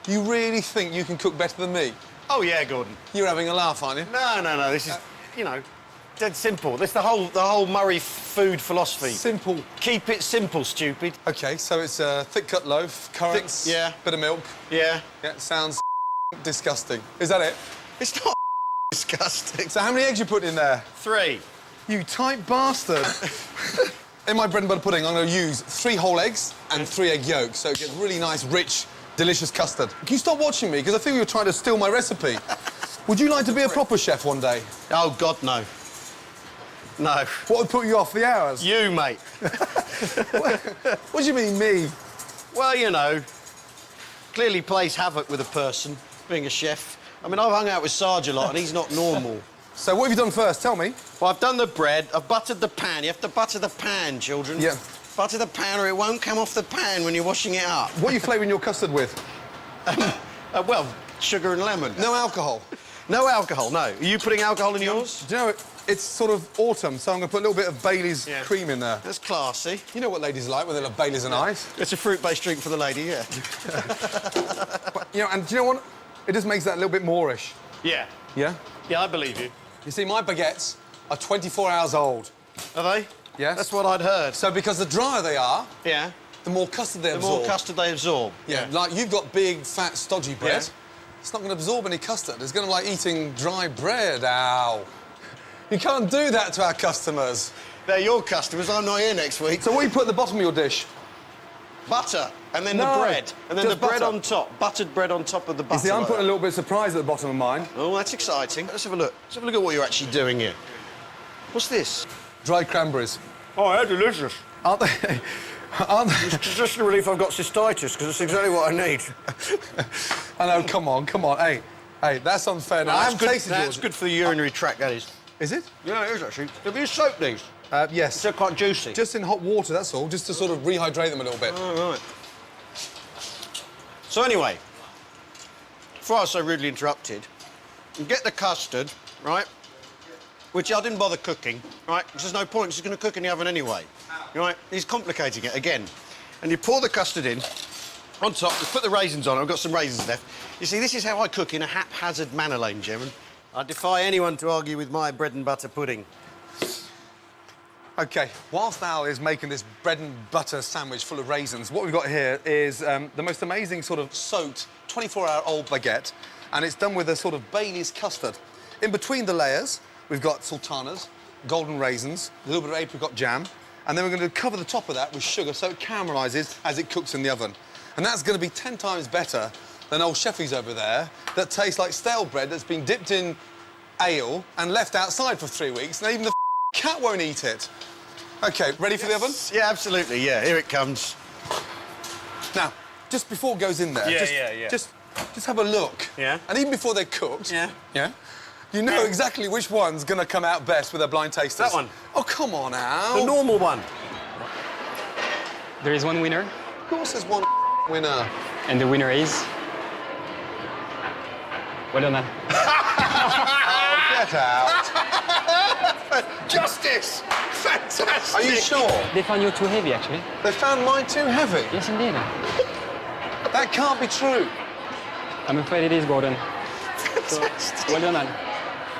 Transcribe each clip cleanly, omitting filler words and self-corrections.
You really think you can cook better than me? Oh, yeah, Gordon. You're having a laugh, aren't you? No. This is, you know, dead simple. This is the whole Murray food philosophy. Simple. Keep it simple, stupid. OK, so it's a thick-cut loaf, currants, yeah. bit of milk. Yeah. Yeah, it sounds disgusting. Is that it? It's not disgusting. So how many eggs you put in there? 3. You tight bastard. In my bread and butter pudding, I'm going to use 3 whole eggs and 3 egg yolks, so it gets really nice, rich, delicious custard. Can you stop watching me? Because I think you were trying to steal my recipe. Would you like to be a proper chef one day? Oh, God, no. No. What would put you off the hours? You, mate. What do you mean, me? Well, you know, clearly plays havoc with a person, being a chef. I mean, I've hung out with Sarge a lot, and he's not normal. So what have you done first? Tell me. Well, I've done the bread. I've buttered the pan. You have to butter the pan, children. Yeah. Butter the pan, or it won't come off the pan when you're washing it up. What are you flavouring your custard with? Well, sugar and lemon. No alcohol? No alcohol, no. Are you putting alcohol in yours? Do you know, it's sort of autumn, so I'm going to put a little bit of Bailey's cream in there. That's classy. You know what ladies like when they love Bailey's and ice? It's a fruit-based drink for the lady, yeah. But, you know, and do you know what? It just makes that a little bit moreish. Yeah. Yeah? Yeah, I believe you. You see, my baguettes are 24 hours old. Are they? Yes. That's what I'd heard. So because the drier they are, yeah, the more custard they absorb. The more custard they absorb. Yeah, like you've got big, fat, stodgy bread. Yeah. It's not going to absorb any custard. It's going to be like eating dry bread. Ow. You can't do that to our customers. They're your customers. I'm not here next week. So what do you put at the bottom of your dish? Butter, and then No, the bread. And then the just bread butter. on top. Buttered bread on top of the butter. You see, I'm like putting a that. little bit of surprise at the bottom of mine. Oh, that's exciting. Let's have a look. Let's have a look at what you're actually doing here. What's this? Dried cranberries. Oh, they're delicious. Aren't they? Aren't they? It's just a relief I've got cystitis, because it's exactly what I need. I know, come on. Hey, that's unfair. Now, I haven't tasted yours. That's good for the urinary tract, that is. Is it? Yeah, it is, actually. Have you soaked these? Yes. They're quite juicy. Just in hot water, that's all, just to sort of rehydrate them a little bit. Oh, right. So anyway, before I was so rudely interrupted, you get the custard, right? Which I didn't bother cooking, right? Because there's no point, it's just going to cook in the oven anyway. Right? He's complicating it again. And you pour the custard in, on top, you put the raisins on. I've got some raisins left. You see, this is how I cook in a haphazard manner, ladies and gentlemen. I defy anyone to argue with my bread and butter pudding. OK, whilst Al is making this bread and butter sandwich full of raisins, what we've got here is the most amazing sort of soaked 24-hour-old baguette, and it's done with a sort of Bailey's custard. In between the layers, we've got sultanas, golden raisins, a little bit of apricot jam, and then we're going to cover the top of that with sugar so it caramelises as it cooks in the oven. And that's going to be 10 times better than old Sheffy's over there that tastes like stale bread that's been dipped in ale and left outside for 3 weeks, and even the cat won't eat it. OK, ready for the oven? Yeah, absolutely, yeah. Here it comes. Now, just before it goes in there, just have a look. Yeah. And even before they're cooked, Yeah. you know exactly which one's going to come out best with their blind tasters. That one. Oh, come on, Al. The normal one. There is one winner, Of course there's one winner. and the winner is... Well done, Al. Get out. Justice! Fantastic! Are you sure? They found you too heavy, actually. They found mine too heavy. Yes, indeed. That can't be true. I'm afraid it is, Gordon. So, well done, Al.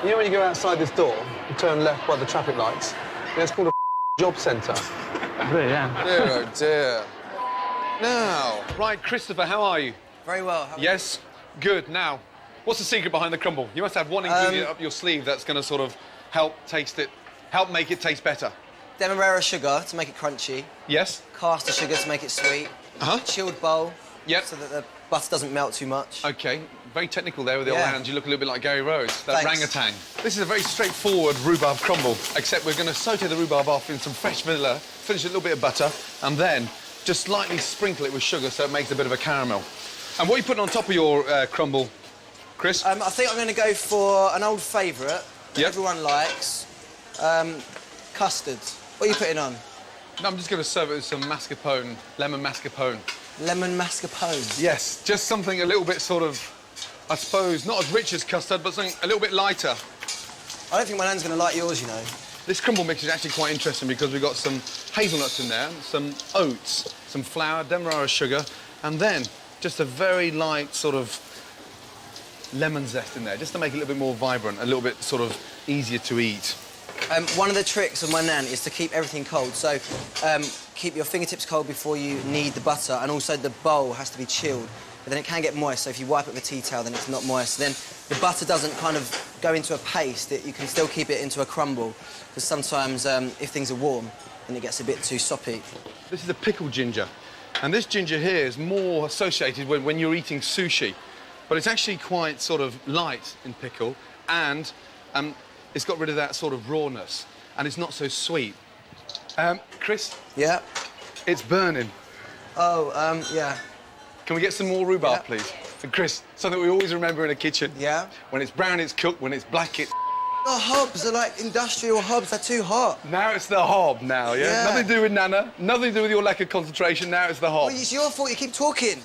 You know when you go outside this door, you turn left by the traffic lights, it's called a job centre. Really, yeah. Dear, oh dear. Now, right, Christopher, how are you? Very well. How are Yes? Good. Now, what's the secret behind the crumble? You must have one ingredient up your sleeve that's going to sort of help make it taste better. you? Demerara sugar to make it crunchy. Yes? Caster sugar to make it sweet. Uh-huh. Chilled bowl. Yep. So that the butter doesn't melt too much. OK. Very technical there with the old Yeah. hands. You look a little bit like Gary Rose, that Thanks. orangutan. This is a very straightforward rhubarb crumble, except we're going to saute the rhubarb off in some fresh vanilla, finish with a little bit of butter, and then just slightly sprinkle it with sugar so it makes a bit of a caramel. And what are you putting on top of your crumble, Chris? I think I'm going to go for an old favourite that Yep. everyone likes. Custard. What are you putting on? No, I'm just going to serve it with some mascarpone, lemon mascarpone. Lemon mascarpone. Yes, just something a little bit sort of, I suppose, not as rich as custard, but something a little bit lighter. I don't think my nan's going to like yours, you know. This crumble mix is actually quite interesting because we've got some hazelnuts in there, some oats, some flour, demerara sugar, and then just a very light sort of lemon zest in there, just to make it a little bit more vibrant, a little bit sort of easier to eat. One of the tricks of my nan is to keep everything cold. So keep your fingertips cold before you knead the butter, and also the bowl has to be chilled. But then it can get moist, so if you wipe it with a tea towel, then it's not moist. Then the butter doesn't kind of go into a paste. You can still keep it into a crumble, because sometimes if things are warm, then it gets a bit too soppy. This is a pickled ginger, and this ginger here is more associated when you're eating sushi, but it's actually quite sort of light in pickle, and it's got rid of that sort of rawness, and it's not so sweet. Chris? Yeah? It's burning. Oh, yeah. Can we get some more rhubarb, Yeah. please? For Chris, something we always remember in a kitchen. Yeah? When it's brown, it's cooked. When it's black, it's... The hobs are like industrial hobs. They're too hot. Now it's the hob now, yeah? Yeah. Nothing to do with Nana, nothing to do with your lack of concentration. Now it's the hob. Well, it's your fault. You keep talking.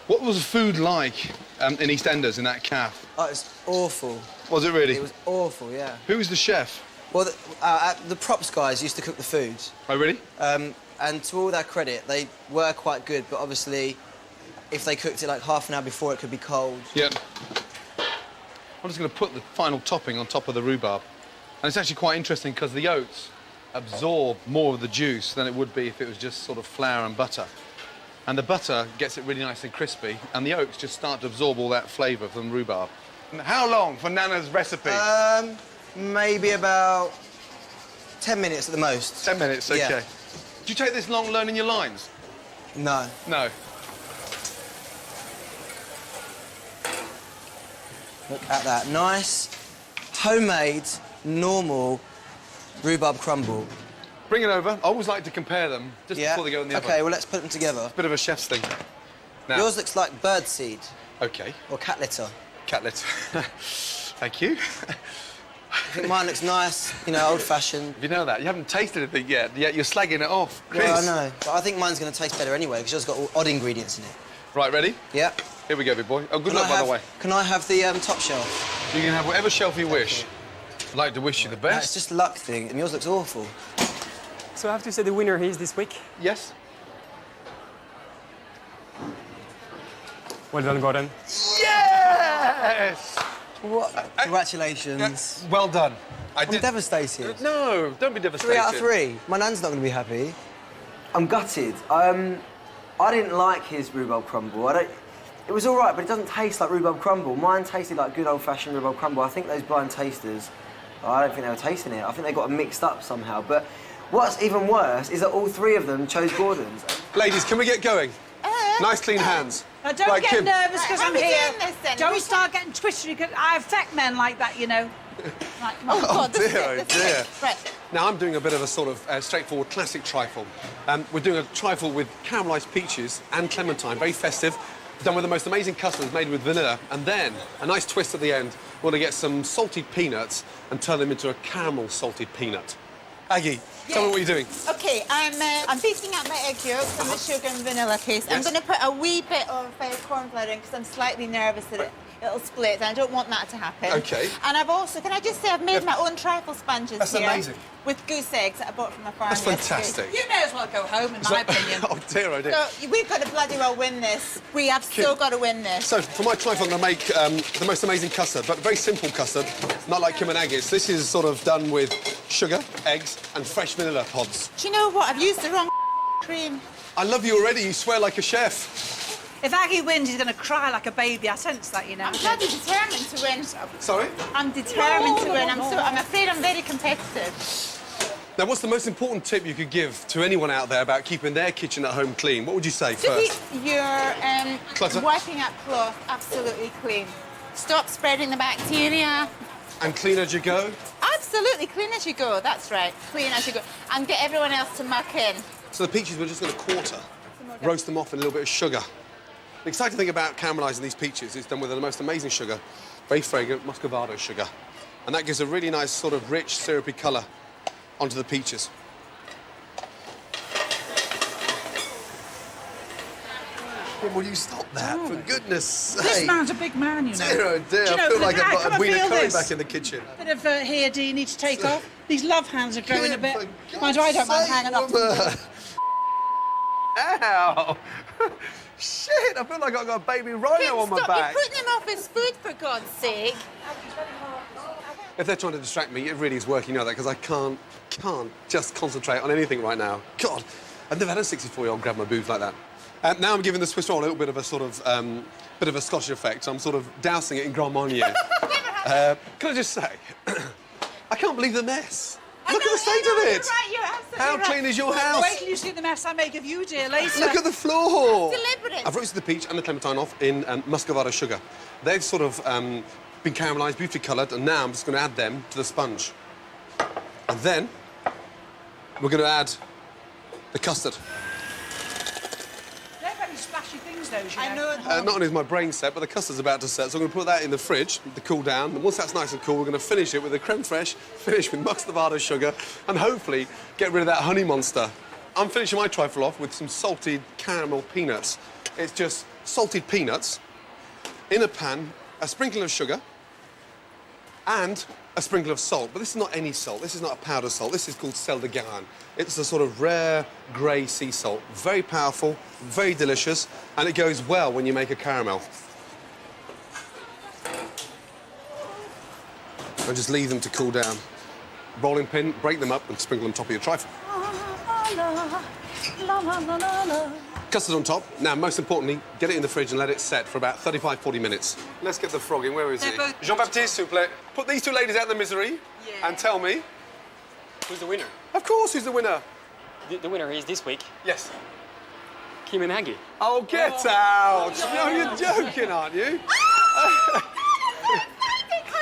What was the food like in EastEnders in that cafe? Oh, it's awful. Was it really? It was awful, yeah. Who was the chef? Well, the props guys used to cook the food. Oh, really? And to all their credit, they were quite good, but obviously, if they cooked it like half an hour before, it could be cold. Yeah. I'm just going to put the final topping on top of the rhubarb. And it's actually quite interesting because the oats absorb more of the juice than it would be if it was just sort of flour and butter. And the butter gets it really nice and crispy, and the oats just start to absorb all that flavour from rhubarb. And how long for Nana's recipe? Maybe about 10 minutes at the most. 10 minutes, OK. Yeah. Did you take this long learning your lines? No. No. Look at that. Nice, homemade, normal rhubarb crumble. Bring it over. I always like to compare them just before they go in the oven. OK, well, let's put them together. Bit of a chef's thing. Now. Yours looks like birdseed. OK. Or cat litter. Cat litter. Thank you. I think mine looks nice, you know, old-fashioned. You know that? You haven't tasted anything yet you're slagging it off. Chris. Well, I know. But I think mine's going to taste better anyway, because yours got all odd ingredients in it. Right, ready? Yeah. Here we go, big boy. Oh, good luck, by the way. Can I have the top shelf? You can have whatever shelf you wish. I'd like to wish you the No, best. it's just a luck thing, and yours looks awful. So I have to say the winner is this week. Yes? Well done, Gordon. Yes! What? Congratulations. Well done. I'm devastated. No, don't be devastated. 3 out of 3. My nan's not going to be happy. I'm gutted. I didn't like his rhubarb crumble. It was all right, but it doesn't taste like rhubarb crumble. Mine tasted like good old-fashioned rhubarb crumble. I think those blind tasters, I don't think they were tasting it. I think they got it mixed up somehow. But what's even worse is that all 3 of them chose Gordon's. Ladies, can we get going? Nice, clean hands. Now, don't Right, get Kim. nervous because I'm Are we here. doing this then? Don't start getting twisted because I affect men like that, you know. Right, come on. God, this is dear, it, oh this is dear. it. Right. Now, I'm doing a bit of a sort of straightforward classic trifle. We're doing a trifle with caramelised peaches and clementine, very festive, done with the most amazing custards made with vanilla, and then a nice twist at the end. We're going to get some salted peanuts and turn them into a caramel salted peanut. Aggie, tell me what you're doing. OK, I'm beating up my egg yolks and the sugar and vanilla paste. I'm Yes. going to put a wee bit of corn flour in because I'm slightly nervous that it'll split, and I don't want that to happen. OK. And I've also, can I just say, I've made my own trifle sponges That's here. amazing. With goose eggs that I bought from a farm That's yesterday. fantastic. You may as well go home, in my opinion. Oh dear, oh dear. So we've got to bloody well win this. We have still got to win this. So, for my trifle, I'm going to make the most amazing custard, but very simple custard, not like Kim and Aggie's. This is sort of done with sugar, eggs, and fresh vanilla pods. Do you know what? I've used the wrong cream. I love you already. You swear like a chef. If Aggie wins, he's going to cry like a baby. I sense that, you know. I'm bloody determined to win. Sorry? I'm determined to win. I'm afraid I'm very competitive. Now, what's the most important tip you could give to anyone out there about keeping their kitchen at home clean? What would you say To first? keep your Clutter. wiping up cloth absolutely clean. Stop spreading the bacteria. And clean as you go? Absolutely clean as you go. That's right. Clean as you go. And get everyone else to muck in. So the peaches we're just going to quarter, roast them off in a little bit of sugar. The exciting thing about caramelising these peaches is done with the most amazing sugar, very fragrant Muscovado sugar. And that gives a really nice sort of rich, syrupy colour onto the peaches. Will you stop that, for goodness sake? This man's a big man, you know. Dear, oh dear, Do you know, I feel for like the I've guy, got come a and wheel of feel curry this. back in the kitchen. Bit of hair, do you need to take off? These love hands are growing a bit. For Mind you, I don't mind God's hanging sake, off. woman. Ow! Shit, I feel like I've got a baby rhino on my Stop, back. you're putting him off his food, for God's sake. If they're trying to distract me, it really is working, you know that, because I can't just concentrate on anything right now. God, I've never had a 64-year-old grab my boobs like that. Now I'm giving the Swiss roll a little bit of a sort of, bit of a Scottish effect. I'm sort of dousing it in Grand Marnier. Can I just say, I can't believe the mess. Look at the state of it. Right, you're absolutely How right. clean is your house? Wait till you see the mess I make of you, dear later. Look at the floor. Deliberate. I've roasted the peach and the clementine off in muscovado sugar. They've sort of been caramelised, beautifully coloured, and now I'm just going to add them to the sponge. And then we're going to add the custard. They're very splashy things, those, you I know. Not only is my brain set, but the custard's about to set, so I'm going to put that in the fridge to cool down. And once that's nice and cool, we're going to finish it with a creme fraiche, finish with muscovado sugar, and hopefully get rid of that honey monster. I'm finishing my trifle off with some salted caramel peanuts. It's just salted peanuts in a pan, a sprinkle of sugar, and a sprinkle of salt. But this is not any salt. This is not a powder salt. This is called sel de Garenne. It's a sort of rare grey sea salt. Very powerful, very delicious, and it goes well when you make a caramel. And just leave them to cool down. Rolling pin, break them up, and sprinkle them on top of your trifle. Custard on top. Now, most importantly, get it in the fridge and let it set for about 35, 40 minutes. Let's get the frog in. Where is he? They're both- Jean-Baptiste, s'il vous plaît. Put these two ladies out of the misery and tell me, Who's the winner? of course, who's the winner? The winner is this week, Yes. Kim and Aggie. Oh, get out! No, you're joking, aren't you? I'm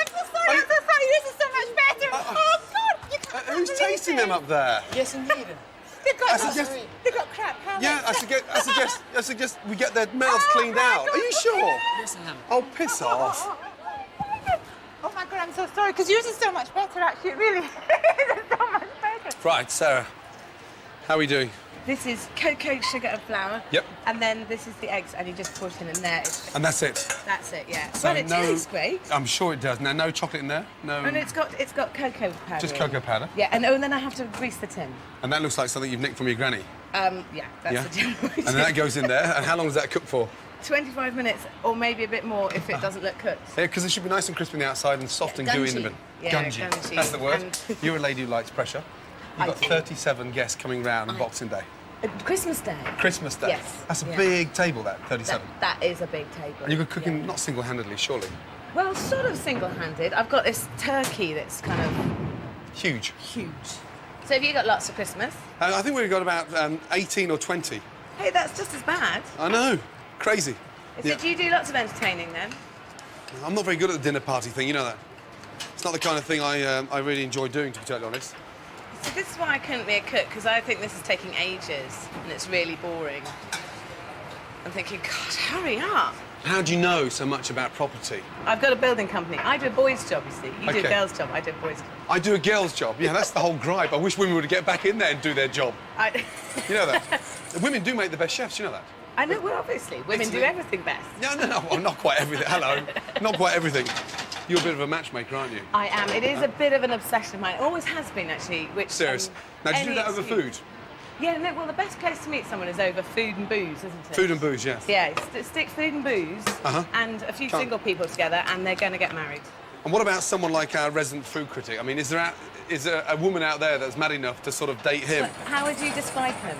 so sorry. Yours is so much better. Oh, God. You can't Who's believe tasting it. them up there? Yes, indeed. They've got, I suggest- they've got crap palates. Yeah, I suggest we get their mouths cleaned out. Are you sure? Yes, I am. Oh, piss off. Oh, my God, I'm so sorry, because yours is so much better, actually. It really is so much better. Right, Sarah, how are we doing? This is cocoa, sugar and flour. Yep. And then this is the eggs, and you just put it in there. And that's it. That's it, yeah. So Well, it tastes great. I'm sure it does. Now, no chocolate in there? No. And it's got cocoa powder. Just in. cocoa powder? Yeah, and then I have to grease the tin. And that looks like something you've nicked from your granny. Yeah, that's Yeah? the general And then that goes in there. And how long does that cook for? 25 minutes, or maybe a bit more if it doesn't look cooked. Yeah, because it should be nice and crispy on the outside and soft and gooey in the gungy. middle. Yeah, gungy. That's the word. And- You're a lady who likes pressure. You've I got do. 37 guests coming round on Boxing Day. Christmas Day. Christmas Day. Yes, That's a yeah. big table, that, 37. That is a big table. And you're cooking yeah. not single-handedly, surely? Well, sort of single-handed. I've got this turkey that's kind of Huge. huge. So have you got lots for Christmas? I think we've got about 18 or 20. Hey, that's just as bad. I know. Crazy. So do you do lots of entertaining then? I'm not very good at the dinner party thing, you know that. It's not the kind of thing I really enjoy doing, to be totally honest. So this is why I couldn't be a cook, because I think this is taking ages and it's really boring. I'm thinking, God, hurry up. How do you know so much about property? I've got a building company. I do a boys' job, you see. You do Okay. a girls' job, I do a boys' job. I do a girl's job. Yeah, that's the whole gripe. I wish women would get back in there and do their job. You know that? Women do make the best chefs, you know that? I know, well, obviously, women do everything best. No, well, not quite everything. Hello. Not quite everything. You're a bit of a matchmaker, aren't you? I am. It is a bit of an obsession of mine. It always has been, actually. Which, Serious. Now, do you do any that over excuse- food? Yeah, no, well, the best place to meet someone is over food and booze, isn't it? Food and booze, yes. Yeah, stick food and booze Uh-huh. and a few Can't- single people together, and they're going to get married. And what about someone like our resident food critic? I mean, is there a woman out there that's mad enough to sort of date him? How would you describe him?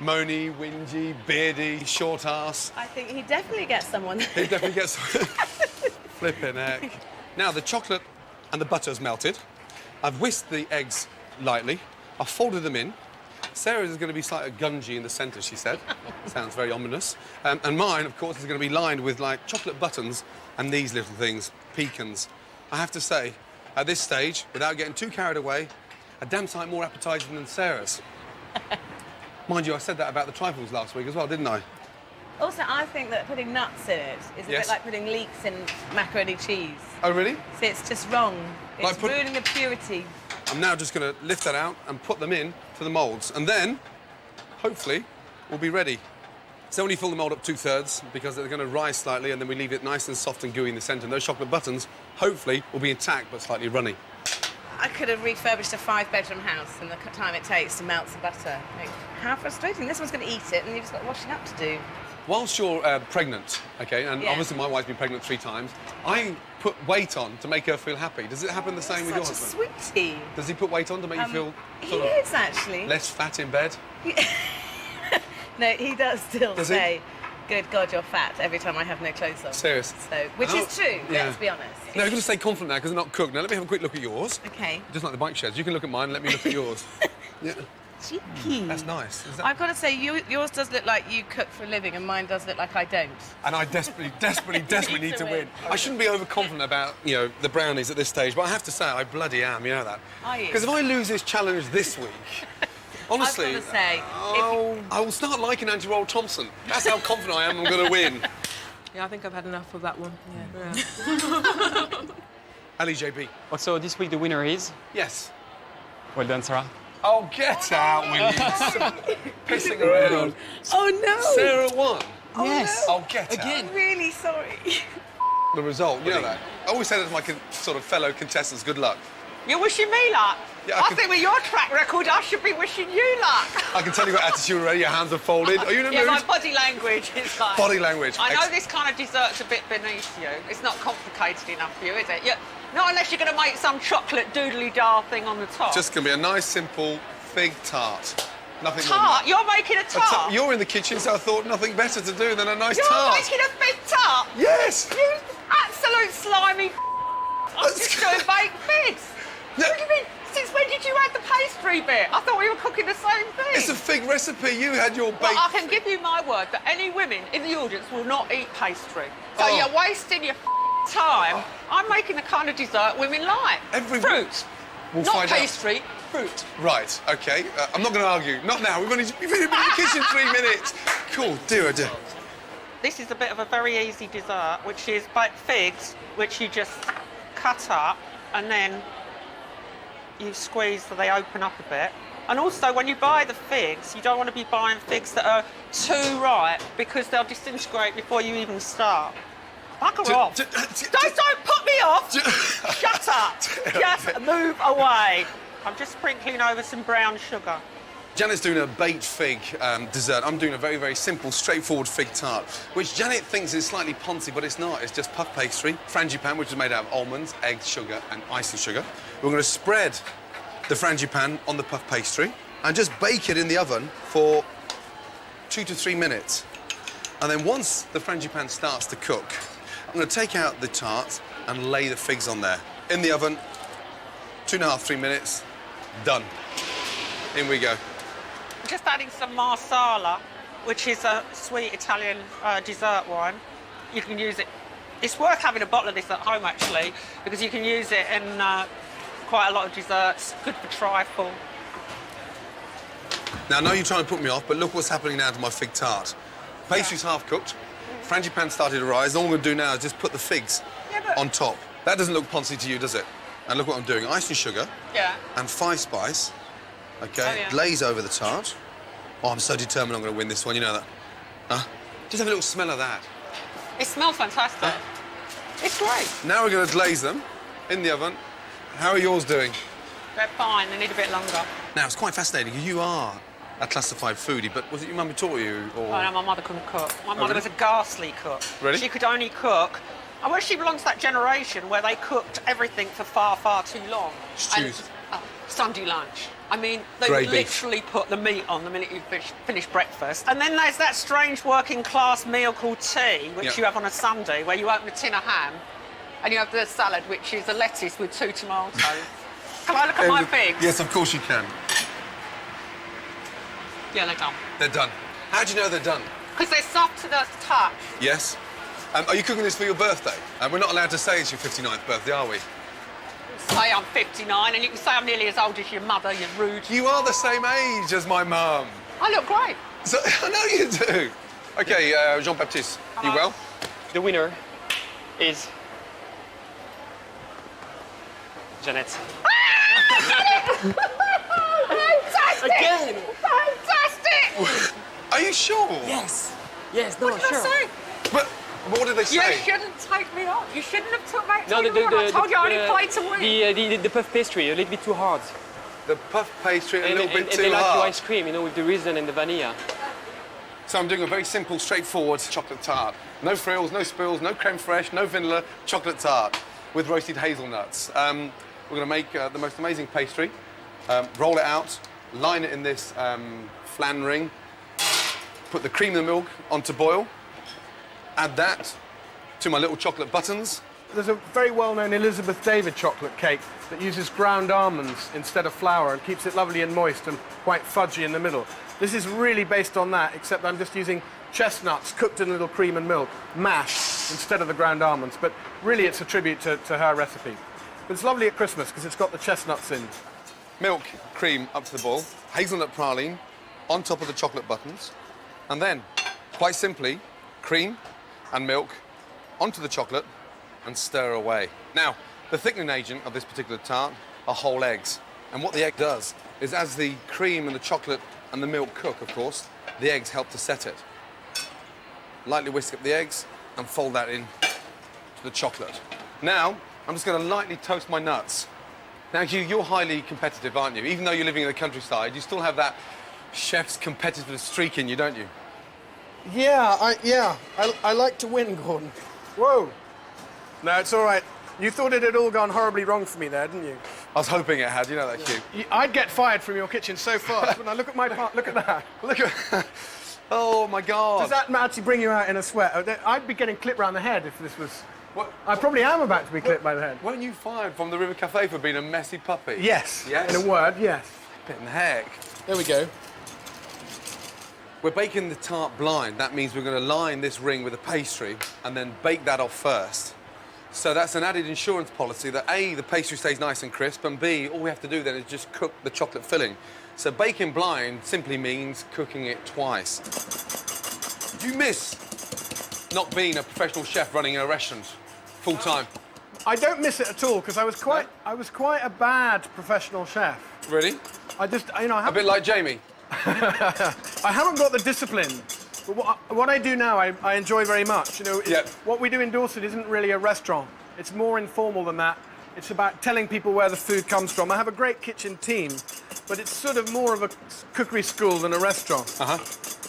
Moany, whingy, beardy, short ass. I think he definitely gets someone. He definitely gets flipping heck. Now the chocolate and the butter's melted. I've whisked the eggs lightly. I've folded them in. Sarah's is going to be slightly gungy in the centre, she said. Sounds very ominous. And mine, of course, is going to be lined with like chocolate buttons and these little things, pecans. I have to say, at this stage, without getting too carried away, a damn sight more appetising than Sarah's. Mind you, I said that about the trifles last week as well, didn't I? Also, I think that putting nuts in it is a Yes. bit like putting leeks in macaroni cheese. Oh, really? So it's just wrong. It's Like put- ruining the purity. I'm now just going to lift that out and put them in to the moulds. And then, hopefully, we'll be ready. So when you fill the mould up 2/3, because they're going to rise slightly, and then we leave it nice and soft and gooey in the centre. And those chocolate buttons, hopefully, will be intact but slightly runny. I could have refurbished a 5-bedroom house in the time it takes to melt some butter. Like, how frustrating. This one's going to eat it, and you've just got washing up to do. whilst you're pregnant, okay, and Yeah. obviously my wife's been pregnant 3 times, I put weight on to make her feel happy. Does it happen the same with your Such a husband? sweetie. Does he put weight on to make you feel He sort of is actually. less fat in bed? No, he does still Does he? say, "Good God, you're fat," every time I have no clothes on. Serious? So, which Oh, is true. yeah. Let's be honest. No, you've got to stay confident now because they're not cooked. Now let me have a quick look at yours. Okay. Just like the bike sheds. You can look at mine and let me look at yours. Yeah, Cheeky. that's nice. Is that... I've got to say, yours does look like you cook for a living, and mine does look like I don't. And I desperately need to win. win. I shouldn't be overconfident about, you know, the brownies at this stage, but I have to say I bloody am, you know that. Are you? Because if I lose this challenge this week, honestly, I've got to say, I will start liking Angie Roll Thompson. That's how confident I am I'm going to win. Yeah, I think I've had enough of that one. Yeah. Ali JB. Also, this week the winner is... Yes. Well done, Sarah. Oh, get out, will you? Pissing around. Oh no! Sarah won. Yes. Oh, get I'm really sorry. out. The result, you know that. I always say that to my sort of fellow contestants, good luck. You're wishing me luck? Yeah, I think with your track record, I should be wishing you luck. I can tell you've got attitude already, your hands are folded. Are you in a Yeah, mood? my body language is like... Body language. I know this kind of dessert's a bit beneath you. It's not complicated enough for you, is it? Not unless you're going to make some chocolate doodly-dar thing on the top. Just going to be a nice, simple fig tart. Nothing more Tart? than You're making a that. tart? You're in the kitchen, so I thought nothing better to do than a nice You're tart. making a big tart? Yes! You absolute slimy I'm just doing baked figs. No. What do you mean? Since when did you add the pastry bit? I thought we were cooking the same thing. It's a fig recipe. You had your baked... Well, I can give you my word that any women in the audience will not eat pastry. So Oh. you're wasting your time. I'm making the kind of dessert women like. Fruit. We'll Not find out. pastry, fruit. Right, OK. I'm not going to argue. Not now. We've only been in the kitchen 3 minutes. Cool. Do it. This is a bit of a very easy dessert, which is baked figs, which you just cut up and then you squeeze so they open up a bit. And also, when you buy the figs, you don't want to be buying figs that are too ripe because they'll disintegrate before you even start. Bugger off. Don't put me off. Shut up. Just move away. I'm just sprinkling over some brown sugar. Janet's doing a baked fig dessert. I'm doing a very, very simple, straightforward fig tart, which Janet thinks is slightly poncy, but it's not. It's just puff pastry, frangipan, which is made out of almonds, eggs, sugar, and icing sugar. We're going to spread the frangipan on the puff pastry and just bake it in the oven for 2 to 3 minutes. And then once the frangipan starts to cook, I'm going to take out the tart and lay the figs on there. In the oven, 2.5, 3 minutes, done. In we go. Just adding some marsala, which is a sweet Italian dessert wine. You can use it. It's worth having a bottle of this at home, actually, because you can use it in quite a lot of desserts. Good for trifle. Now, I know you're trying to put me off, but look what's happening now to my fig tart. Pastry's half cooked. Frangipan started to rise. All I'm going to do now is just put the figs on top. That doesn't look poncy to you, does it? And look what I'm doing. Icing sugar and 5 spice. OK, glaze over the tart. Oh, I'm so determined I'm going to win this one, you know that? Huh? Just have a little smell of that. It smells fantastic. It's great. Now we're going to glaze them in the oven. How are yours doing? They're fine. They need a bit longer. Now, it's quite fascinating. You are a classified foodie, but was it your mum who taught you? Or... Oh, no, my mother couldn't cook. My mother was a ghastly cook. Really? She could only cook. I wish she belongs to that generation where they cooked everything for far, far too long. Stews. Sunday lunch. I mean, they Grey would beef. literally put the meat on the minute you finish breakfast. And then there's that strange working class meal called tea, which you have on a Sunday, where you open a tin of ham and you have the salad, which is a lettuce with 2 tomatoes. Can I look at my figs? Yes, of course you can. Yeah, they're done. They're done. How do you know they're done? Because they're soft to the touch. Yes. Are you cooking this for your birthday? We're not allowed to say it's your 59th birthday, are we? Say I'm 59, and you can say I'm nearly as old as your mother, you rude. You are the same age as my mum. I look great. So, I know you do. OK, Jean-Baptiste, you well? The winner is... Janet. Fantastic! Again! Fantastic! Are you sure? Yes. Yes, no, What did sure. I say? But what did they say? You shouldn't take me on. You shouldn't have took me No, I told you I only played to win. the puff pastry, a little bit too hard. The puff pastry a little bit and too they like your hard. ice cream, you know, with the raisin and the vanilla. So I'm doing a very simple, straightforward chocolate tart. No frills, no spills, no creme fraiche, no vanilla, chocolate tart with roasted hazelnuts. We're going to make the most amazing pastry, roll it out, line it in this flan ring, put the cream and the milk onto boil, add that to my little chocolate buttons. There's a very well-known Elizabeth David chocolate cake that uses ground almonds instead of flour and keeps it lovely and moist and quite fudgy in the middle. This is really based on that, except I'm just using chestnuts cooked in a little cream and milk, mashed instead of the ground almonds. But really, it's a tribute to her recipe. But it's lovely at Christmas because it's got the chestnuts in. Milk, cream up to the boil, hazelnut praline on top of the chocolate buttons, and then, quite simply, cream and milk onto the chocolate and stir away. Now, the thickening agent of this particular tart are whole eggs. And what the egg does is as the cream and the chocolate and the milk cook, of course, the eggs help to set it. Lightly whisk up the eggs and fold that in to the chocolate. Now, I'm just going to lightly toast my nuts. Now, Hugh, you're highly competitive, aren't you? Even though you're living in the countryside, you still have that chef's competitive streak in you, don't you? Yeah, I like to win, Gordon. Whoa. No, it's all right. You thought it had all gone horribly wrong for me there, didn't you? I was hoping it had, you know that, Hugh. I'd get fired from your kitchen so fast. When I look at my part, look at that. Look at... Oh, my God. Does that actually bring you out in a sweat? I'd be getting clipped round the head if this was... What? I probably am about to be clipped by the head. Weren't you fired from the River Cafe for being a messy puppy? Yes. Yes? In a word, yes. Flippin' heck. There we go. We're baking the tart blind. That means we're going to line this ring with a pastry and then bake that off first. So that's an added insurance policy that A, the pastry stays nice and crisp, and B, all we have to do then is just cook the chocolate filling. So baking blind simply means cooking it twice. Do you miss not being a professional chef running a restaurant full time? I don't miss it at all because I was quite a bad professional chef. Really? I just, you know, A bit like Jamie? I haven't got the discipline. But what I do now, I enjoy very much. You know, what we do in Dorset isn't really a restaurant. It's more informal than that. It's about telling people where the food comes from. I have a great kitchen team, but it's sort of more of a cookery school than a restaurant.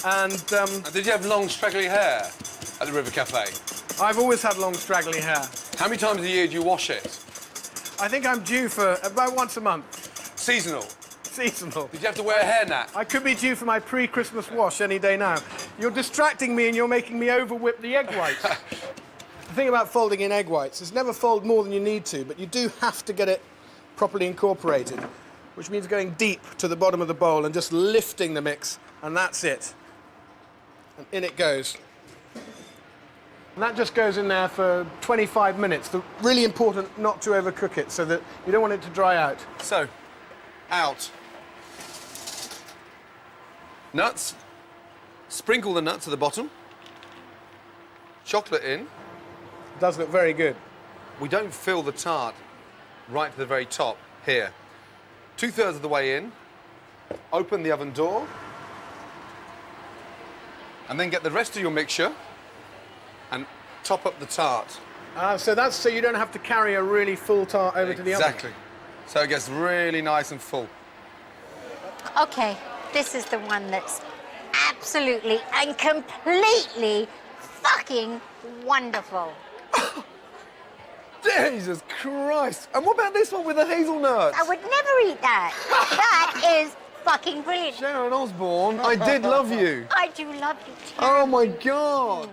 And did you have long, straggly hair at the River Cafe? I've always had long, straggly hair. How many times a year do you wash it? I think I'm due for about once a month. Seasonal? Seasonal. Did you have to wear a hairnet? I could be due for my pre-Christmas wash any day now. You're distracting me and you're making me over-whip the egg whites. The thing about folding in egg whites is never fold more than you need to, but you do have to get it properly incorporated, which means going deep to the bottom of the bowl and just lifting the mix, and that's it. And in it goes. And that just goes in there for 25 minutes. Really important not to overcook it so that you don't want it to dry out. So, out. Nuts. Sprinkle the nuts at the bottom. Chocolate in. It does look very good. We don't fill the tart right to the very top here. 2/3 of the way in. Open the oven door. And then get the rest of your mixture and top up the tart. So that's so you don't have to carry a really full tart over to the oven. Exactly. So it gets really nice and full. Okay, this is the one that's absolutely and completely fucking wonderful. Jesus Christ! And what about this one with the hazelnuts? I would never eat that. That is fucking brilliant. Sharon Osbourne, I did love you. I do love you too. Oh my God!